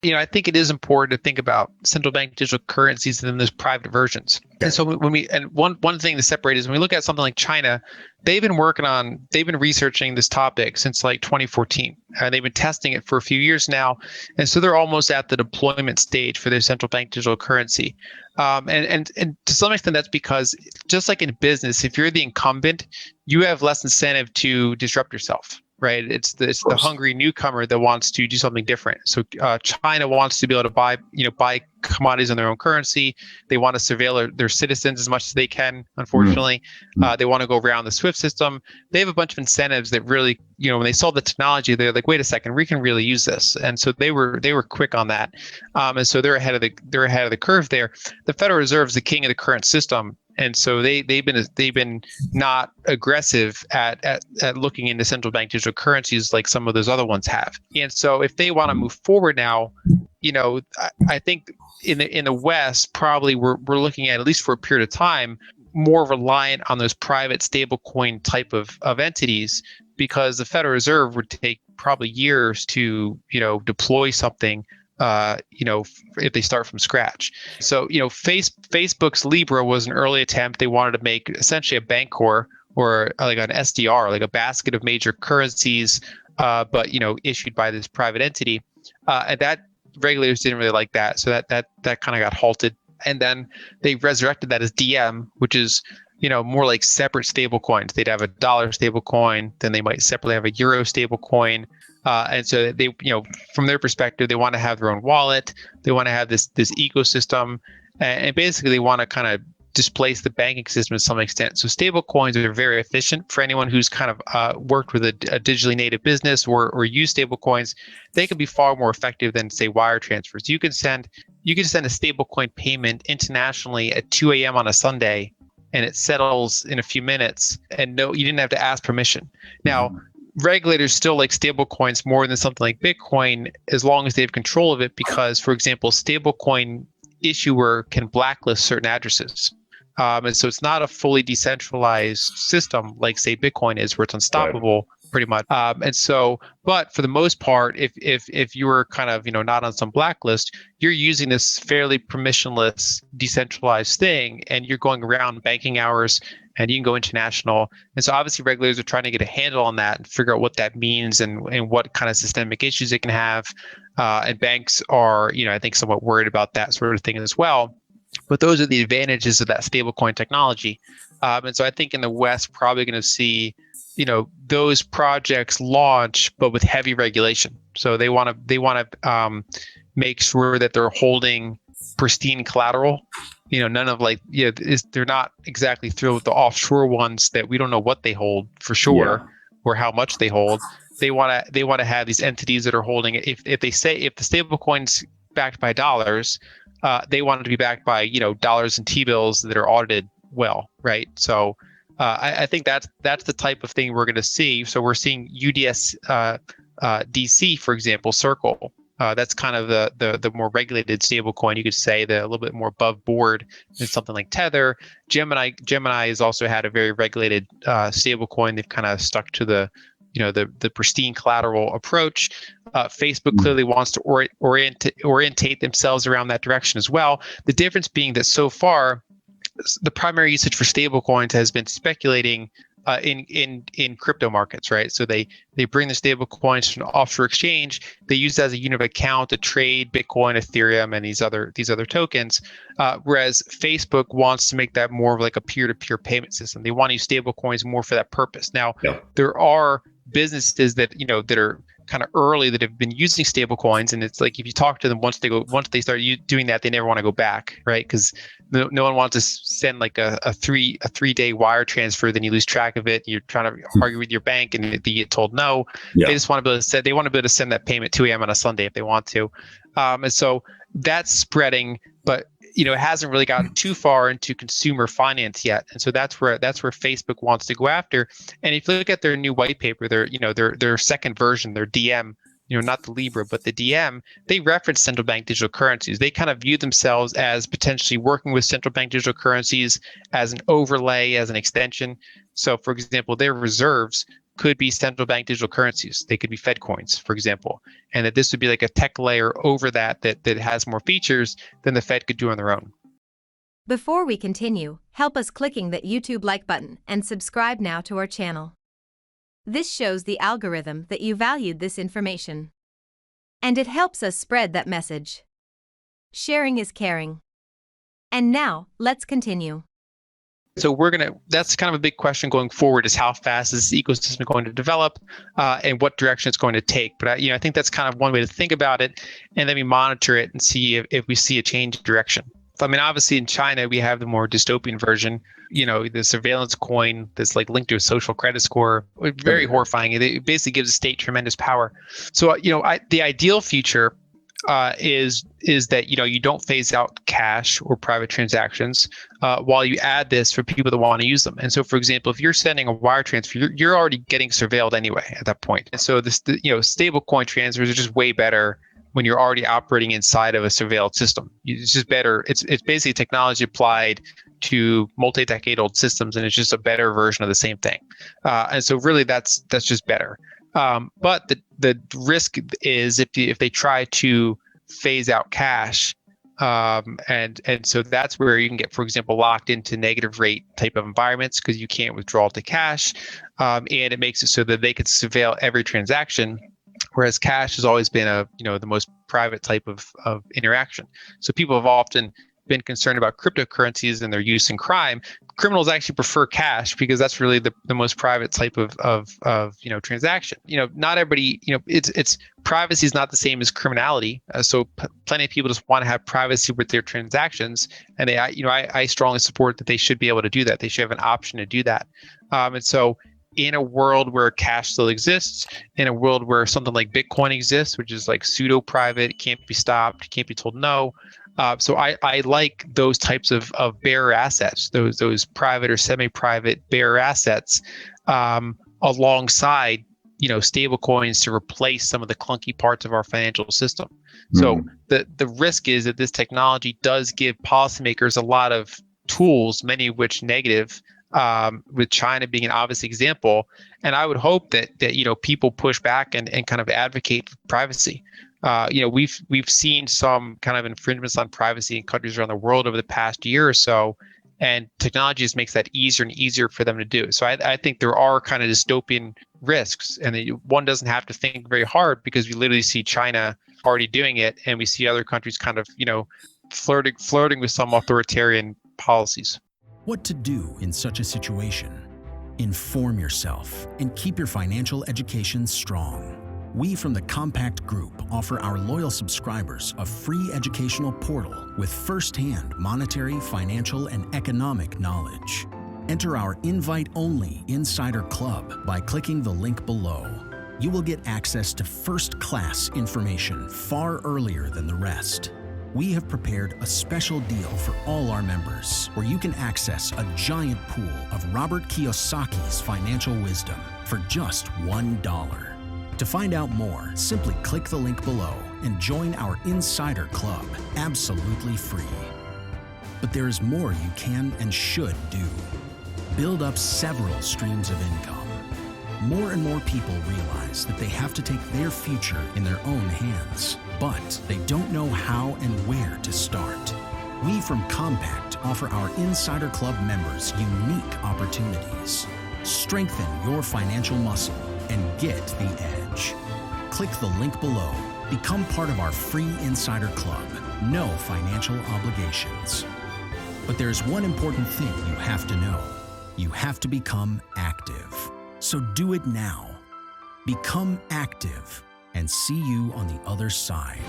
I think it is important to think about central bank digital currencies and then there's private versions. And Okay. so one thing to separate is when we look at something like China, they've been researching this topic since like 2014. They've been testing it for a few years now, and so they're almost at the deployment stage for their central bank digital currency. And to some extent, that's because just like in business, if you're the incumbent, you have less incentive to disrupt yourself, right? Of It's the course. hungry newcomer that wants to do something different. So China wants to be able to buy commodities in their own currency. They want to surveil their citizens as much as they can. Mm, Unfortunately, mm, they want to go around the SWIFT system. They have a bunch of incentives that really, when they saw the technology, they're like, wait a second, we can really use this. And so they were quick on that, and so they're ahead of the curve there. The Federal Reserve is the king of the current system, and so they've been not aggressive at looking into central bank digital currencies like some of those other ones have. And so if they want to mm. move forward now, I think in the West probably we're looking at least for a period of time more reliant on those private stablecoin type of entities because the Federal Reserve would take probably years to deploy something if they start from scratch. So, Facebook's Libra was an early attempt. They wanted to make essentially a Bancor or like an SDR, like a basket of major currencies, but issued by this private entity. And that regulators didn't really like that, so that kind of got halted. And then they resurrected that as DM, which is more like separate stable coins. They'd have a dollar stable coin, then they might separately have a euro stable coin. And so they, from their perspective, they want to have their own wallet. They want to have this ecosystem, and basically they want to kind of displace the banking system to some extent. So stable coins are very efficient for anyone who's kind of worked with a digitally native business or use stable coins. They can be far more effective than say wire transfers. You can send a stable coin payment internationally at 2 a.m. on a Sunday, and it settles in a few minutes, and no, you didn't have to ask permission. Now, Mhm. regulators still like stablecoins more than something like Bitcoin as long as they have control of it, because, for example, stablecoin issuer can blacklist certain addresses. And so it's not a fully decentralized system like, say, Bitcoin is, where it's Right. unstoppable pretty much. And so, but for the most part, if you were kind of not on some blacklist, you're using this fairly permissionless, decentralized thing, and you're going around banking hours, and you can go international. And so obviously regulators are trying to get a handle on that and figure out what that means and what kind of systemic issues it can have. And banks are, I think, somewhat worried about that sort of thing as well. But those are the advantages of that stablecoin technology. And so I think in the West, probably going to see, those projects launch, but with heavy regulation. So they want to make sure that they're holding pristine collateral. None of like, they're not exactly thrilled with the offshore ones that we don't know what they hold for sure Yeah. or how much they hold. They want to have these entities that are holding it. If the stable coins backed by dollars, they want it to be backed by dollars and T-bills that are audited well, right? So I think that's the type of thing we're going to see. So we're seeing UDS DC, for example, Circle. That's kind of the more regulated stable coin, you could say, the a little bit more above board than something like Tether. Gemini has also had a very regulated stable coin. They've kind of stuck to the pristine collateral approach. Facebook Mm. clearly wants to orientate themselves around that direction as well. The difference being that so far, the primary usage for stablecoins has been speculating in crypto markets, right? So they bring the stable coins to an offshore exchange. They use it as a unit of account to trade Bitcoin, Ethereum, and these other tokens. Whereas Facebook wants to make that more of like a peer-to-peer payment system. They want to use stable coins more for that purpose. Now, Yeah. there are businesses that are kind of early that have been using stable coins, and it's like if you talk to them, once they start doing that, they never want to go back, right? Because no one wants to send like a 3 day wire transfer, then you lose track of it. You're trying to argue with your bank, and you get told no. They Yeah. just want to be able to send. They want to be able to send that payment 2 a.m. on a Sunday if they want to, and so that's spreading. But it hasn't really gotten too far into consumer finance yet, and so that's where Facebook wants to go after. And if you look at their new white paper, their second version, their DM, not the Libra, but the DM, they reference central bank digital currencies. They kind of view themselves as potentially working with central bank digital currencies as an overlay, as an extension. So, for example, their reserves could be central bank digital currencies. They could be Fed coins, for example, and that this would be like a tech layer over that has more features than the Fed could do on their own. Before we continue, help us clicking that YouTube like button and subscribe now to our channel. This shows the algorithm that you valued this information. And it helps us spread that message. Sharing is caring. And now, let's continue. So that's kind of a big question going forward, is how fast is this ecosystem going to develop and what direction it's going to take. But I think that's kind of one way to think about it, and then we monitor it and see if we see a change in direction. I mean, obviously in China, we have the more dystopian version, the surveillance coin that's like linked to a social credit score. Very horrifying. It basically gives the state tremendous power. So, the ideal future is that, you don't phase out cash or private transactions while you add this for people that want to use them. And so, for example, if you're sending a wire transfer, you're already getting surveilled anyway at that point. And so stable coin transfers are just way better when you're already operating inside of a surveilled system. It's just better. It's basically technology applied to multi-decade-old systems, and it's just a better version of the same thing. And so really that's just better. But the risk is if they try to phase out cash, and so that's where you can get, for example, locked into negative rate type of environments because you can't withdraw to cash, and it makes it so that they could surveil every transaction. Whereas cash has always been the most private type of interaction. So people have often been concerned about cryptocurrencies and their use in crime. Criminals actually prefer cash because that's really the most private type of transaction. Not everybody, it's privacy is not the same as criminality. So plenty of people just want to have privacy with their transactions, and I strongly support that they should be able to do that. They should have an option to do that. And so, in a world where cash still exists, in a world where something like Bitcoin exists, which is like pseudo-private, can't be stopped, can't be told no. So I like those types of bearer assets, those private or semi-private bearer assets, alongside stable coins to replace some of the clunky parts of our financial system. So the risk is that this technology does give policymakers a lot of tools, many of which negative, with China being an obvious example. And I would hope that people push back and kind of advocate for privacy. We've seen some kind of infringements on privacy in countries around the world over the past year or so, and technology just makes that easier and easier for them to do. So I think there are kind of dystopian risks, and one doesn't have to think very hard because we literally see China already doing it, and we see other countries kind of flirting with some authoritarian policies. What to do in such a situation? Inform yourself and keep your financial education strong. We from the Compact Group offer our loyal subscribers a free educational portal with first-hand monetary, financial, and economic knowledge. Enter our invite-only Insider Club by clicking the link below. You will get access to first-class information far earlier than the rest. We have prepared a special deal for all our members where you can access a giant pool of Robert Kiyosaki's financial wisdom for just $1. To find out more, simply click the link below and join our Insider Club absolutely free. But there is more you can and should do. Build up several streams of income. More and more people realize that they have to take their future in their own hands, but they don't know how and where to start. We from Compact offer our Insider Club members unique opportunities. Strengthen your financial muscle and get the edge. Click the link below. Become part of our free Insider Club. No financial obligations. But there's one important thing you have to know. You have to become active. So do it now. Become active, and see you on the other side.